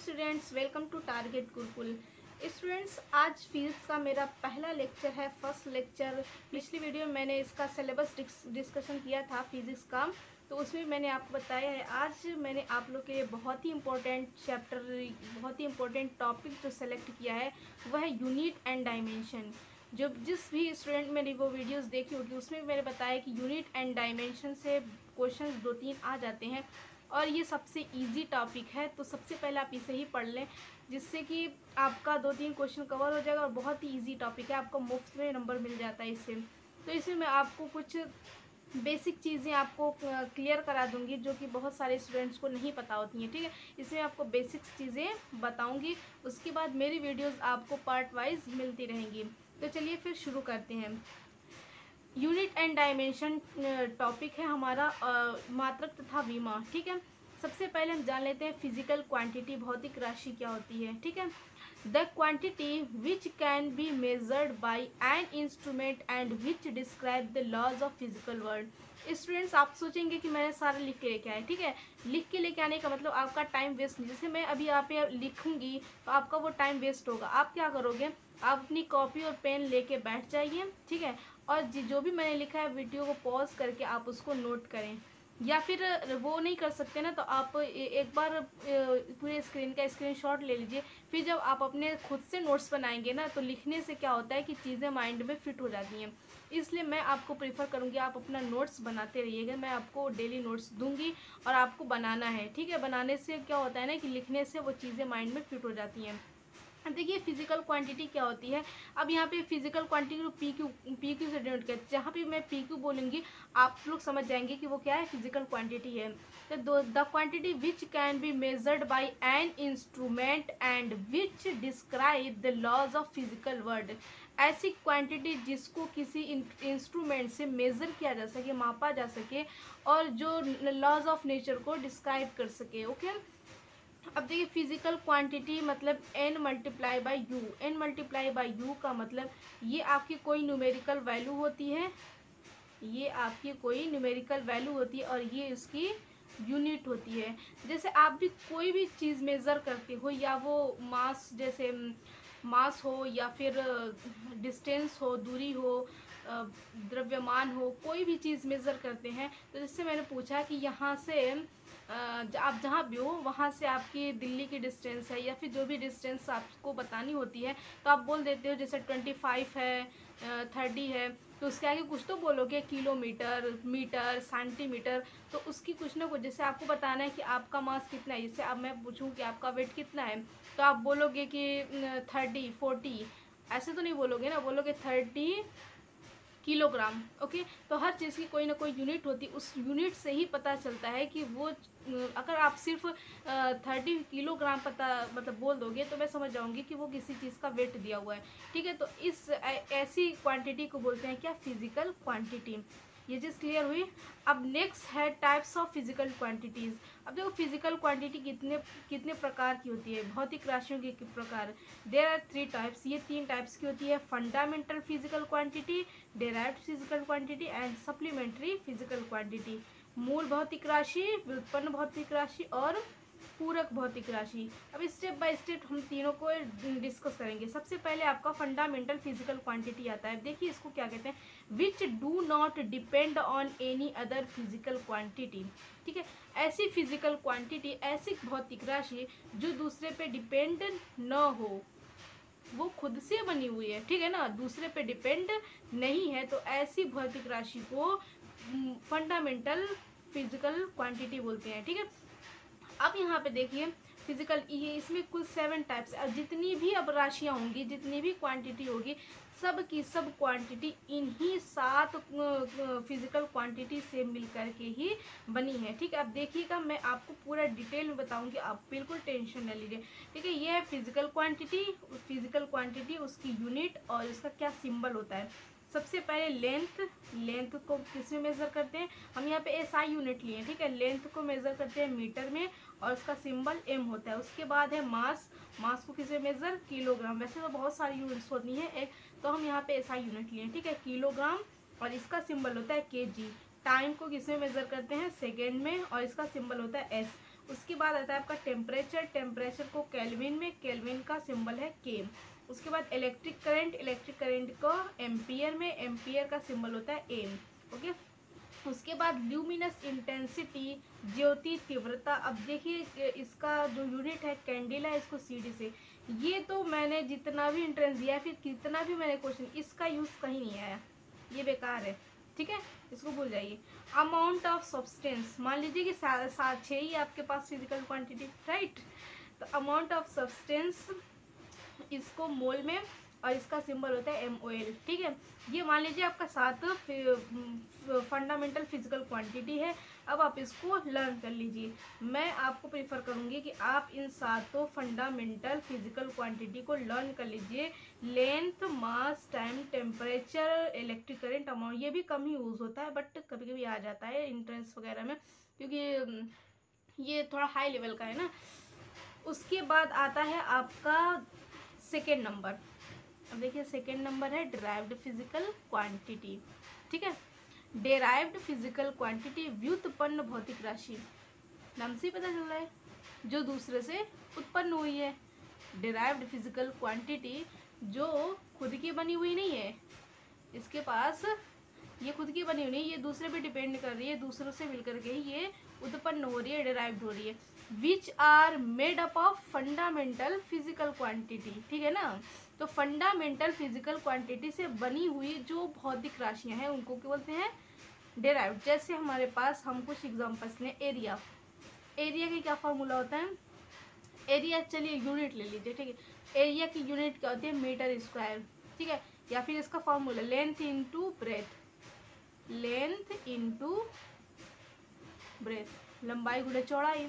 Students, welcome to Target Gurukul. Students, आज physics का मेरा पहला लेक्चर है, फर्स्ट लेक्चर। पिछली वीडियो में मैंने इसका सिलेबस डिस्कशन किया था फिजिक्स का, तो उसमें मैंने आपको बताया है। आज मैंने आप लोग के लिए बहुत ही इंपॉर्टेंट चैप्टर, बहुत ही इंपॉर्टेंट टॉपिक जो सेलेक्ट किया है वह है यूनिट एंड डायमेंशन। जो जिस भी स्टूडेंट मेरी वो वीडियोस देखी होगी उसमें मैंने बताया कि यूनिट एंड डायमेंशन से क्वेश्चंस 2-3 आ जाते हैं और ये सबसे इजी टॉपिक है। तो सबसे पहले आप इसे ही पढ़ लें, जिससे कि आपका 2-3 क्वेश्चन कवर हो जाएगा और बहुत ही इजी टॉपिक है, आपको मुफ्त में नंबर मिल जाता है इससे। तो इसमें मैं आपको कुछ बेसिक चीज़ें आपको क्लियर करा दूंगी जो कि बहुत सारे स्टूडेंट्स को नहीं पता होती हैं। ठीक है, इसमें आपको बेसिक चीज़ें बताऊंगी, उसके बाद मेरी वीडियोस आपको पार्ट वाइज मिलती रहेंगी। तो चलिए फिर शुरू करते हैं। यूनिट एंड डायमेंशन टॉपिक है हमारा, मात्रक तथा विमा। ठीक है, सबसे पहले हम जान लेते हैं फिजिकल क्वांटिटी, भौतिक राशि क्या होती है। ठीक है, the quantity which can be measured by an instrument and which describe the laws of physical world. Students, आप सोचेंगे कि मैंने सारा लिख के लेके आया। ठीक है, लिख के लेके आने का मतलब आपका टाइम वेस्ट नहीं। जैसे मैं अभी यहाँ पे लिखूंगी तो आपका वो टाइम वेस्ट होगा। आप क्या करोगे, आप अपनी कॉपी और पेन लेके बैठ जाइए। ठीक है, और जो भी मैंने लिखा है वीडियो को पॉज करके आप उसको नोट करें, या फिर वो नहीं कर सकते ना तो आप एक बार पूरे स्क्रीन का स्क्रीनशॉट ले लीजिए। फिर जब आप अपने खुद से नोट्स बनाएंगे ना तो लिखने से क्या होता है कि चीज़ें माइंड में फिट हो जाती हैं। इसलिए मैं आपको प्रीफर करूँगी आप अपना नोट्स बनाते रहिएगा। मैं आपको डेली नोट्स दूंगी और आपको बनाना है। ठीक है, बनाने से क्या होता है ना कि लिखने से वो चीज़ें माइंड में फिट हो जाती हैं। देखिए फिजिकल क्वांटिटी क्या होती है। अब यहाँ पे फिजिकल क्वांटिटी को पी क्यू से डिनोट करते हैं। जहाँ पे मैं पी क्यू बोलूँगी आप लोग समझ जाएंगे कि वो क्या है, फिजिकल क्वांटिटी है। तो the quantity which can be measured by an instrument and which describe the laws of physical world. ऐसी क्वांटिटी जिसको किसी इंस्ट्रूमेंट से मेज़र किया जा सके, मापा जा सके, और जो लॉज ऑफ नेचर को डिस्क्राइब कर सके। ओके, अब देखिए फिजिकल क्वांटिटी मतलब n multiply by you. n multiply by you का मतलब ये आपकी कोई न्यूमेरिकल वैल्यू होती है, ये आपकी कोई न्यूमेरिकल वैल्यू होती है और ये इसकी यूनिट होती है। जैसे आप भी कोई भी चीज़ मेज़र करते हो, या वो मास, जैसे मास हो या फिर डिस्टेंस हो, दूरी हो, द्रव्यमान हो, कोई भी चीज़ मेज़र करते हैं। तो जैसे मैंने पूछा कि यहाँ से आप जहाँ भी हो वहाँ से आपकी दिल्ली की डिस्टेंस है, या फिर जो भी डिस्टेंस आपको बतानी होती है तो आप बोल देते हो जैसे 25 है, 30 है, तो उसके आगे कुछ तो बोलोगे, किलोमीटर, मीटर, सेंटीमीटर। तो उसकी कुछ ना कुछ, जैसे आपको बताना है कि आपका मास कितना है, जैसे अब मैं पूछूं कि आपका वेट कितना है तो आप बोलोगे कि 30, 40, ऐसे तो नहीं बोलोगे ना, बोलोगे 30 किलोग्राम। ओके, तो हर चीज़ की कोई ना कोई यूनिट होती है, उस यूनिट से ही पता चलता है कि वो अगर आप सिर्फ 30 किलोग्राम पता मतलब बोल दोगे तो मैं समझ जाऊंगी कि वो किसी चीज़ का वेट दिया हुआ है। ठीक है, तो इस ऐसी क्वांटिटी को बोलते हैं क्या, फिजिकल क्वांटिटी। ये चीज़ क्लियर हुई। अब नेक्स्ट है टाइप्स ऑफ फिजिकल क्वांटिटीज़। अब देखो फिजिकल क्वांटिटी कितने कितने प्रकार की होती है, भौतिक राशियों के प्रकार। देयर आर 3 टाइप्स, ये 3 टाइप्स की होती है। Fundamental physical quantity, derived physical quantity and supplementary physical quantity. मूल भौतिक राशि, व्युत्पन्न भौतिक राशि और पूरक भौतिक राशि। अब स्टेप बाय स्टेप हम तीनों को डिस्कस करेंगे। सबसे पहले आपका फंडामेंटल फिजिकल क्वांटिटी आता है। देखिए इसको क्या कहते हैं, which do not depend on any other physical quantity. ठीक है, ऐसी फिजिकल क्वांटिटी, ऐसी भौतिक राशि जो दूसरे पे डिपेंड न हो, वो खुद से बनी हुई है। ठीक है ना, दूसरे पे डिपेंड नहीं है, तो ऐसी भौतिक राशि को फंडामेंटल फिजिकल क्वांटिटी बोलते हैं। ठीक है, अब यहाँ पे देखिए फिजिकल, ये इसमें कुल 7 टाइप्स, और जितनी भी अब राशियाँ होंगी, जितनी भी क्वांटिटी होगी, सब की सब क्वांटिटी इन्हीं 7 फिजिकल क्वांटिटी से मिलकर के ही बनी है। ठीक है, अब देखिएगा मैं आपको पूरा डिटेल में बताऊंगी, आप बिल्कुल टेंशन न लीजिए। ठीक है, ये है फिजिकल क्वांटिटी, फिजिकल क्वांटिटी, उसकी यूनिट और इसका क्या सिंबल होता है। सबसे पहले लेंथ, लेंथ को किस में मेज़र करते हैं, हम यहाँ पे एसआई यूनिट लिए। ठीक है, लेंथ को मेज़र करते हैं मीटर में और उसका सिंबल एम होता है। उसके बाद है मास, मास को किस में मेज़र, किलोग्राम। वैसे तो बहुत सारी यूनिट्स होती हैं एक, तो हम यहाँ पे एसआई यूनिट लिए। ठीक है, किलोग्राम, और इसका सिंबल होता है केजी। टाइम को किस में मेज़र करते हैं, सेकेंड में, और इसका सिंबल होता है एस। उसके बाद आता है आपका टेम्परेचर, टेम्परेचर को केल्विन में, केल्विन का सिंबल है के। उसके बाद इलेक्ट्रिक करंट, इलेक्ट्रिक करंट को एम्पियर में, एम्पियर का सिंबल होता है एम। ओके, उसके बाद ल्यूमिनस इंटेंसिटी, ज्योति तीव्रता। अब देखिए इसका जो यूनिट है कैंडल है, इसको सीडी से, ये तो मैंने जितना भी एंट्रेंस दिया है, फिर कितना भी मैंने क्वेश्चन, इसका यूज़ कहीं नहीं आया, ये बेकार है, ठीक है, इसको भूल जाइए। अमाउंट ऑफ सब्सटेंस, मान लीजिए कि 6 ही आपके पास फिजिकल क्वांटिटी, राइट, तो अमाउंट ऑफ सब्सटेंस इसको मोल में, और इसका सिंबल होता है MOL, ठीक है। ये मान लीजिए आपका 7 फंडामेंटल फिजिकल क्वांटिटी है। अब आप इसको लर्न कर लीजिए। मैं आपको प्रीफर करूँगी कि आप इन 7 फंडामेंटल फिजिकल क्वांटिटी को लर्न कर लीजिए। Length, mass, time, temperature, electric current, amount, ये भी कम ही यूज़ होता है, बट कभी कभी आ जाता है एंट्रेंस वगैरह में, क्योंकि ये थोड़ा हाई लेवल का है ना। उसके बाद आता है आपका सेकेंड नंबर। अब देखिए सेकेंड नंबर है डिराइव्ड फिजिकल क्वांटिटी, ठीक है। डिराइव्ड फिजिकल क्वांटिटी व्युत्पन्न भौतिक राशि, नाम से ही पता चल रहा है, जो दूसरे से उत्पन्न हुई है। डिराइव्ड फिजिकल क्वांटिटी जो खुद की बनी हुई नहीं है, इसके पास ये खुद की बनी हुई नहीं, ये दूसरे पे डिपेंड कर रही है, दूसरों से मिलकर के ही ये उत्पन्न हो रही है, डिराइव्ड हो रही है। Which are made up of fundamental physical quantity, ठीक है ना। तो फंडामेंटल फिजिकल क्वांटिटी से बनी हुई जो भौतिक राशियां हैं उनको क्या बोलते हैं, डिराइव्ड। जैसे हमारे पास, हम कुछ एग्जांपल्स लें, एरिया, एरिया की क्या फॉर्मूला होता है, एरिया, चलिए यूनिट ले लीजिए, ठीक है। एरिया की यूनिट क्या होती है, मीटर स्क्वायर, ठीक है। या फिर इसका formula length into breadth, length into breadth, लंबाई गुणे चौड़ाई।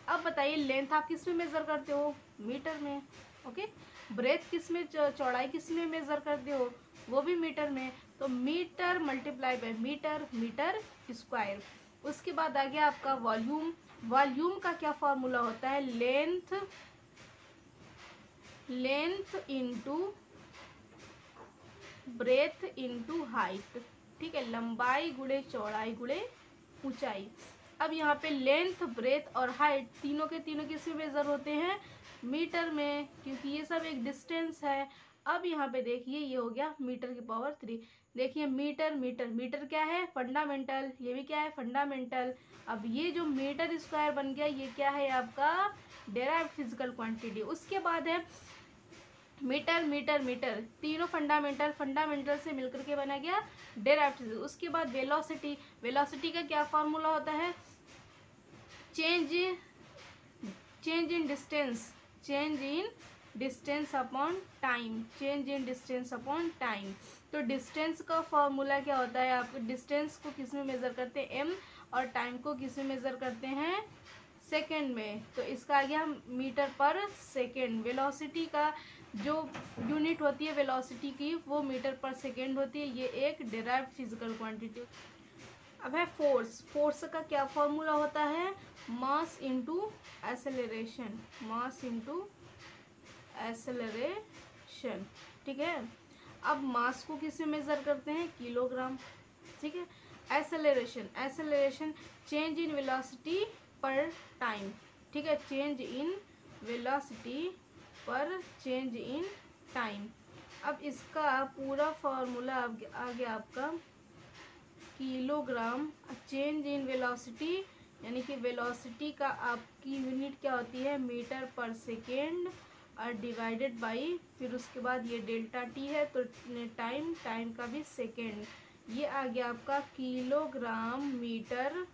अब बताइए लेंथ आप किस में मेजर करते हो, मीटर में, ओके। ब्रेथ किस में, चौड़ाई किस में मेजर करते हो, वो भी मीटर में। तो metre multiply by metre, metre square. उसके बाद आ गया आपका वॉल्यूम, वॉल्यूम का क्या फॉर्मूला होता है, length, length into breadth into height, ठीक है, लंबाई गुणे चौड़ाई गुणे ऊंचाई। अब यहाँ पे लेंथ, ब्रेथ और हाइट तीनों के तीनों किस में मेजर होते हैं, मीटर में, क्योंकि ये सब एक डिस्टेंस है। अब यहाँ पे देखिए ये हो गया मीटर की पावर 3। देखिए मीटर, मीटर, मीटर क्या है, फंडामेंटल, ये भी क्या है, फंडामेंटल। अब ये जो मीटर स्क्वायर बन गया, ये क्या है आपका डिराइव्ड फिजिकल क्वांटिटी। उसके बाद है मीटर, मीटर, मीटर, तीनों फंडामेंटल, फंडामेंटल से मिलकर के बना गया डिराइव्ड। उसके बाद वेलोसिटी, वेलोसिटी का क्या फॉर्मूला होता है, change in distance, change in distance upon time, change in distance upon time. तो डिस्टेंस का फॉर्मूला क्या होता है, आप डिस्टेंस को किस में मेजर करते हैं, एम, और टाइम को किस में मेजर करते हैं, सेकेंड में। तो इसका आ गया मीटर पर सेकेंड। वेलोसिटी का जो यूनिट होती है वेलोसिटी की, वो मीटर पर सेकेंड होती है। ये एक डिराइव्ड फिजिकल क्वांटिटी। अब है फोर्स, फोर्स का क्या फॉर्मूला होता है, mass into acceleration, mass into acceleration, ठीक है। अब मास को किस में मेजर करते हैं, किलोग्राम, ठीक है। Acceleration, acceleration change in velocity पर टाइम, ठीक है, चेंज इन वेलोसिटी पर चेंज इन टाइम। अब इसका पूरा फॉर्मूला आ गया आपका किलोग्राम, चेंज इन वेलोसिटी, यानी कि वेलोसिटी का आपकी यूनिट क्या होती है, मीटर पर सेकेंड, और डिवाइडेड बाई, फिर उसके बाद ये डेल्टा टी है, तो टाइम, टाइम का भी सेकेंड। ये आ गया आपका किलोग्राम मीटर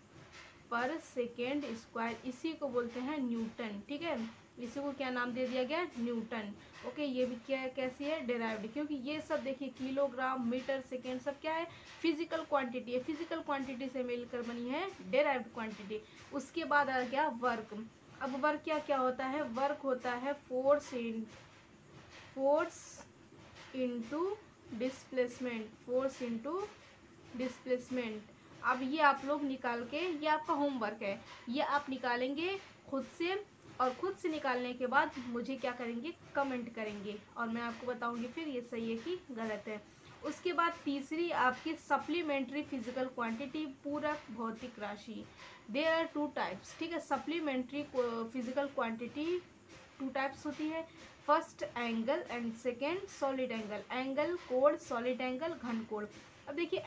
पर सेकेंड स्क्वायर। इसी को बोलते हैं न्यूटन, ठीक है। इसी को क्या नाम दे दिया गया, न्यूटन। ओके, ये भी क्या है, कैसी है, डिराइव्ड, क्योंकि ये सब देखिए किलोग्राम, मीटर, सेकेंड, सब क्या है, फिजिकल क्वांटिटी है। फिजिकल क्वांटिटी से मिलकर बनी है डिराइव्ड क्वांटिटी। उसके बाद आ गया वर्क। अब वर्क क्या क्या होता है, वर्क होता है force into displacement, force into displacement. अब ये आप लोग निकाल के, ये आपका होमवर्क है, ये आप निकालेंगे खुद से, और खुद से निकालने के बाद मुझे क्या करेंगे, कमेंट करेंगे, और मैं आपको बताऊंगी फिर ये सही है कि गलत है। उसके बाद तीसरी आपकी सप्लीमेंट्री फिजिकल क्वांटिटी, पूरक भौतिक राशि। देयर आर टू टाइप्स, ठीक है। Supplementary physical quantity two types होती है, first angle and second solid angle. Angle कोण, सॉलिड एंगल घन कोण। अब देखिए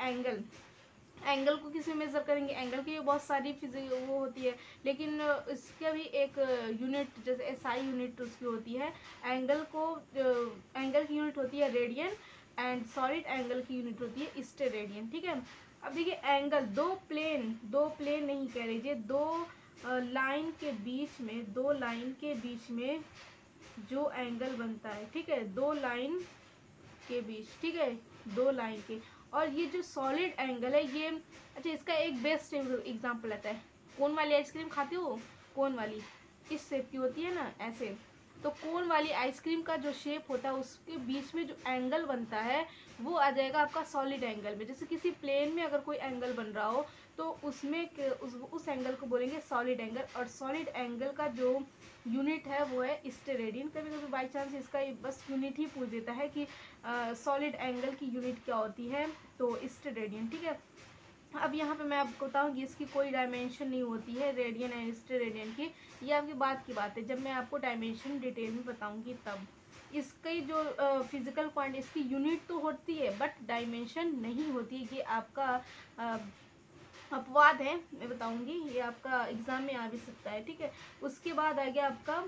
एंगल को किस में मेज़र करेंगे, एंगल की भी बहुत सारी वो होती है, लेकिन इसका भी एक यूनिट जैसे एसआई यूनिट उसकी होती है। एंगल की यूनिट होती है रेडियन एंड सॉलिड एंगल की यूनिट होती है स्टेरेडियन, ठीक है। अब देखिए एंगल, दो प्लेन नहीं कह लीजिए, दो लाइन के बीच में जो एंगल बनता है, ठीक है, दो लाइन के बीच, ठीक है, दो लाइन के। और ये जो सॉलिड एंगल है ये, अच्छा इसका एक बेस्ट एग्जांपल आता है, कोन वाली आइसक्रीम खाते हो, कोन वाली इस शेप की होती है ना, ऐसे। तो कोन वाली आइसक्रीम का जो शेप होता है उसके बीच में जो एंगल बनता है वो आ जाएगा आपका सॉलिड एंगल में। जैसे किसी प्लेन में अगर कोई एंगल बन रहा हो तो उसमें उस एंगल को बोलेंगे सॉलिड एंगल। और सॉलिड एंगल का जो यूनिट है वो है स्टेरेडियन। कभी कभी बाई चांस इसका बस यूनिट ही पूछ देता है कि सॉलिड एंगल की यूनिट क्या होती है, तो स्टेरेडियन, ठीक है। अब यहाँ पे मैं आपको बताऊँ कि इसकी कोई डायमेंशन नहीं होती है रेडियन एंड स्टेरेडियन की, ये आपकी बात की बात है, जब मैं आपको डायमेंशन डिटेल में बताऊँगी तब। इसकी जो फिजिकल क्वांटिटी, इसकी यूनिट तो होती है बट डायमेंशन नहीं होती है, ये आपका अपवाद है, मैं बताऊंगी, ये आपका एग्जाम में आ भी सकता है, ठीक है। उसके बाद आ गया आपका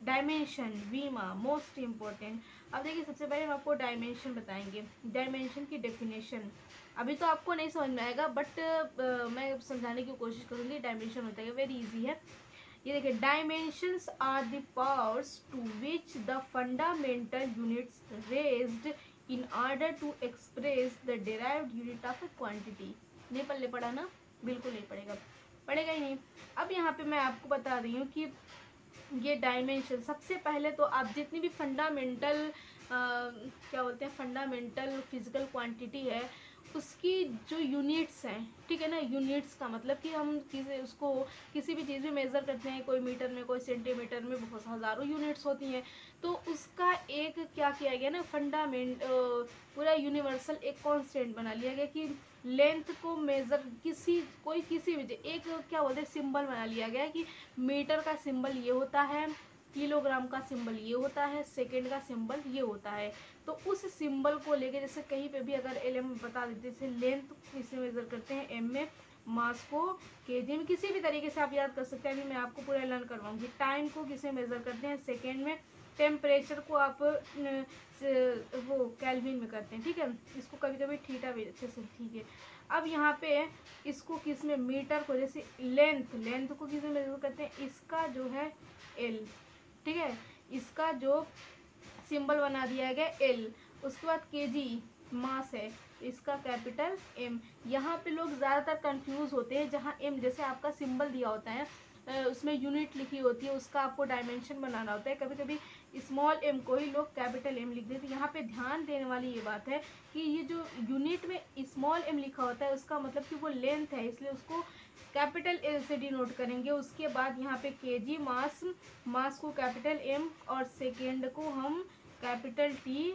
डायमेंशन, वीमा, मोस्ट इम्पोर्टेंट। अब देखिए सबसे पहले हम आपको डायमेंशन बताएंगे, डायमेंशन की डेफिनेशन। अभी तो आपको नहीं समझ में आएगा बट मैं समझाने की कोशिश करूंगी। डायमेंशन होता है, वेरी इजी है। ये देखिए, dimensions are the powers to which the fundamental units raised in order to express the derived unit of a quantity. नहीं पल्ले पड़ा ना, बिल्कुल नहीं पड़ेगा, पड़ेगा ही नहीं। अब यहाँ पे मैं आपको बता रही हूँ कि ये डायमेंशन, सबसे पहले तो आप जितनी भी फंडामेंटल क्या बोलते हैं, फंडामेंटल फिजिकल क्वांटिटी है उसकी जो यूनिट्स हैं, ठीक है ना। यूनिट्स का मतलब कि हम किसी भी चीज़ में मेज़र करते हैं, कोई मीटर में, कोई सेंटीमीटर में, बहुत हज़ारों यूनिट्स होती हैं। तो उसका एक क्या किया गया ना, पूरा यूनिवर्सल एक कांस्टेंट बना लिया गया कि लेंथ को मेज़र किसी भी एक क्या बोलते हैं सिंबल बना लिया गया है कि मीटर का सिंबल ये होता है, किलोग्राम का सिंबल ये होता है, सेकंड का सिंबल ये होता है। तो उस सिंबल को लेके जैसे कहीं पे भी अगर एल एम बता देते, जैसे लेंथ किसे मेज़र करते हैं एम में, मास को केजी में, किसी भी तरीके से आप याद कर सकते हैं। अभी मैं आपको पूरा लर्न करवाऊंगी। टाइम को किसे मेज़र करते हैं सेकेंड में, टेम्परेचर को आप वो केल्विन में करते हैं, ठीक है। इसको कभी कभी थीटा भी अच्छे से, ठीक है। अब यहाँ पे इसको किस में, मीटर को, जैसे लेंथ को किस में मेजर करते हैं, इसका जो है एल, ठीक है, इसका जो सिंबल बना दिया गया एल। उसके बाद केजी मास है, इसका कैपिटल एम। यहाँ पे लोग ज़्यादातर कंफ्यूज होते हैं, जहाँ एम जैसे आपका सिंबल दिया होता है उसमें यूनिट लिखी होती है, उसका आपको डायमेंशन बनाना होता है। कभी कभी स्मॉल एम को ही लोग कैपिटल एम लिख देते हैं। यहाँ पे ध्यान देने वाली ये बात है कि ये जो यूनिट में स्मॉल एम लिखा होता है उसका मतलब कि वो लेंथ है, इसलिए उसको कैपिटल एल से डिनोट करेंगे। उसके बाद यहाँ पे केजी मास को कैपिटल एम और सेकेंड को हम कैपिटल टी,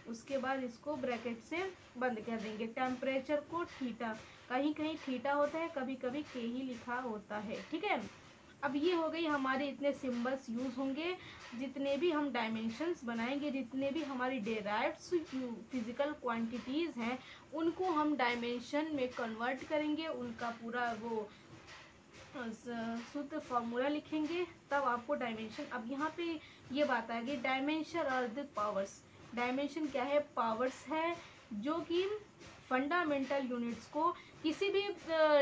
उसके बाद इसको ब्रैकेट से बंद कर देंगे। टेम्परेचर को थीटा, कहीं कहीं थीटा होता है, कभी कभी के ही लिखा होता है, ठीक है। अब ये हो गई हमारे इतने सिंबल्स यूज़ होंगे, जितने भी हम डायमेंशंस बनाएंगे, जितने भी हमारी डेराइव्ड फिजिकल क्वांटिटीज़ हैं उनको हम डायमेंशन में कन्वर्ट करेंगे, उनका पूरा वो शुद्ध फॉर्मूला लिखेंगे, तब आपको डायमेंशन। अब यहाँ पे ये बात आ गई, डायमेंशन और द पावर्स। डायमेंशन क्या है, पावर्स है जो कि फंडामेंटल यूनिट्स को, किसी भी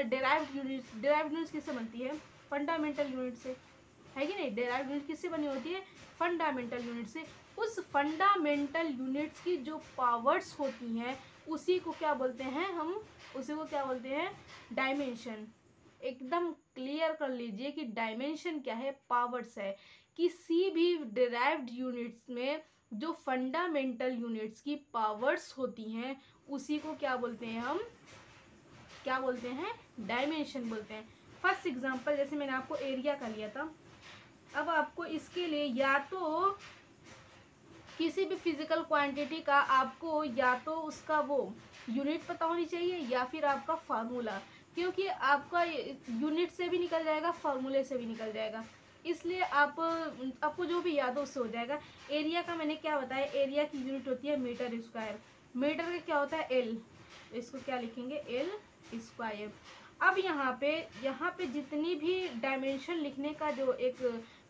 डेराइव्ड यूनिट्स किससे बनती है, फंडामेंटल यूनिट से, है कि नहीं। डेराइव्ड यूनिट किससे बनी होती है, फंडामेंटल यूनिट से। उस फंडामेंटल यूनिट्स की जो पावर्स होती हैं उसी को क्या बोलते हैं, हम उसी को क्या बोलते हैं, डायमेंशन। एकदम क्लियर कर लीजिए कि डायमेंशन क्या है, पावर्स है। किसी भी डिराइव्ड यूनिट्स में जो फंडामेंटल यूनिट्स की पावर्स होती हैं उसी को क्या बोलते हैं, हम क्या बोलते हैं, डायमेंशन बोलते हैं। फर्स्ट एग्जांपल जैसे मैंने आपको एरिया का लिया था, अब आपको इसके लिए या तो किसी भी फिजिकल क्वांटिटी का आपको या तो उसका वो यूनिट पता होनी चाहिए या फिर आपका फार्मूला। क्योंकि आपका यूनिट से भी निकल जाएगा, फार्मूले से भी निकल जाएगा, इसलिए आपको जो भी याद हो उससे हो जाएगा। एरिया का मैंने क्या बताया, एरिया की यूनिट होती है मीटर स्क्वायर। मीटर का क्या होता है एल, इसको क्या लिखेंगे एल स्क्वायर। अब यहाँ पे जितनी भी डायमेंशन लिखने का जो एक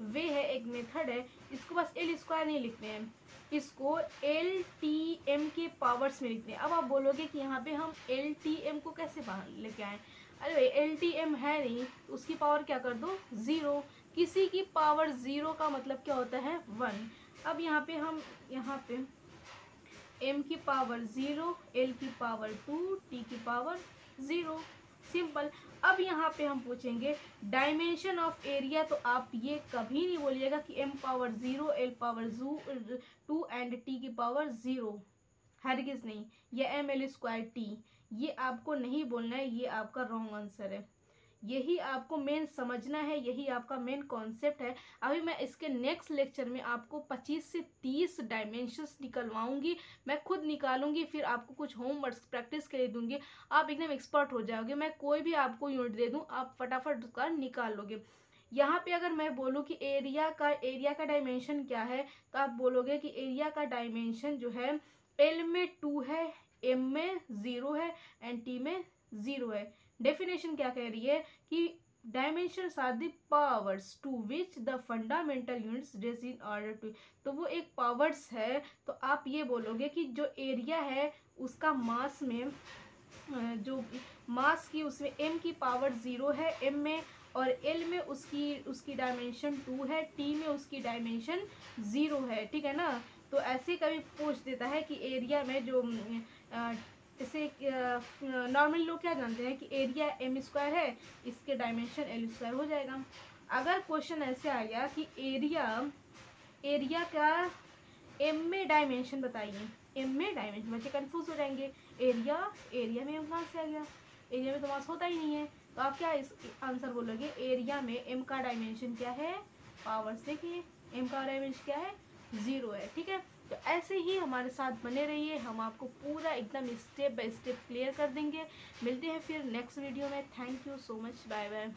वे है, एक मेथड है, इसको बस एल स्क्वायर नहीं लिखते हैं, इसको एल टी एम के पावर्स में लिखते हैं। अब आप बोलोगे कि यहाँ पे हम एल टी एम को कैसे बाहर लेके आए, अरे भाई एल टी एम है नहीं, उसकी पावर क्या कर दो 0। किसी की पावर 0 का मतलब क्या होता है 1। अब यहाँ पे m की पावर 0, l की पावर 2, t की पावर 0, सिंपल। अब यहाँ पे हम पूछेंगे डायमेंशन ऑफ एरिया, तो आप ये कभी नहीं बोलिएगा कि m power 0, l power 2 and t की पावर 0, हरगिज नहीं। ये ml स्क्वायर t, ये आपको नहीं बोलना है, ये आपका रॉन्ग आंसर है। यही आपको मेन समझना है, यही आपका मेन कॉन्सेप्ट है। अभी मैं इसके नेक्स्ट लेक्चर में आपको 25 से 30 डायमेंशंस निकलवाऊंगी, मैं खुद निकालूंगी, फिर आपको कुछ होमवर्क प्रैक्टिस के लिए दूंगी, आप एकदम एक्सपर्ट हो जाओगे। मैं कोई भी आपको यूनिट दे दूं, आप फटाफट उसका निकाल लोगे। यहाँ पे अगर मैं बोलूँ कि एरिया का डायमेंशन क्या है, तो आप बोलोगे कि एरिया का डायमेंशन जो है एल में 2 है, एम में 0 है एंड टी में 0 है। डेफिनेशन क्या कह रही है कि dimensions are the powers to which the fundamental units raise in order to, तो वो एक पावर्स है। तो आप ये बोलोगे कि जो एरिया है उसका मास में जो मास की उसमें m की पावर 0 है m में, और l में उसकी डायमेंशन 2 है, t में उसकी डायमेंशन 0 है, ठीक है ना। तो ऐसे कभी पूछ देता है कि एरिया में जो इसे नॉर्मली लोग क्या जानते हैं कि एरिया m स्क्वायर है, इसके डायमेंशन l स्क्वायर हो जाएगा। अगर क्वेश्चन ऐसे आ गया कि एरिया का m में डायमेंशन बताइए, m में डायमेंशन, बच्चे कंफ्यूज हो जाएंगे, एरिया में m कहाँ से आ गया, एरिया में तो मास होता ही नहीं है। तो आप क्या इस आंसर बोलोगे, एरिया में m का डायमेंशन क्या है, पावर्स देखिए m का डायमेंशन क्या है 0 है, ठीक है। तो ऐसे ही हमारे साथ बने रहिए, हम आपको पूरा एकदम स्टेप बाय स्टेप क्लियर कर देंगे। मिलते हैं फिर नेक्स्ट वीडियो में। Thank you so much, bye bye.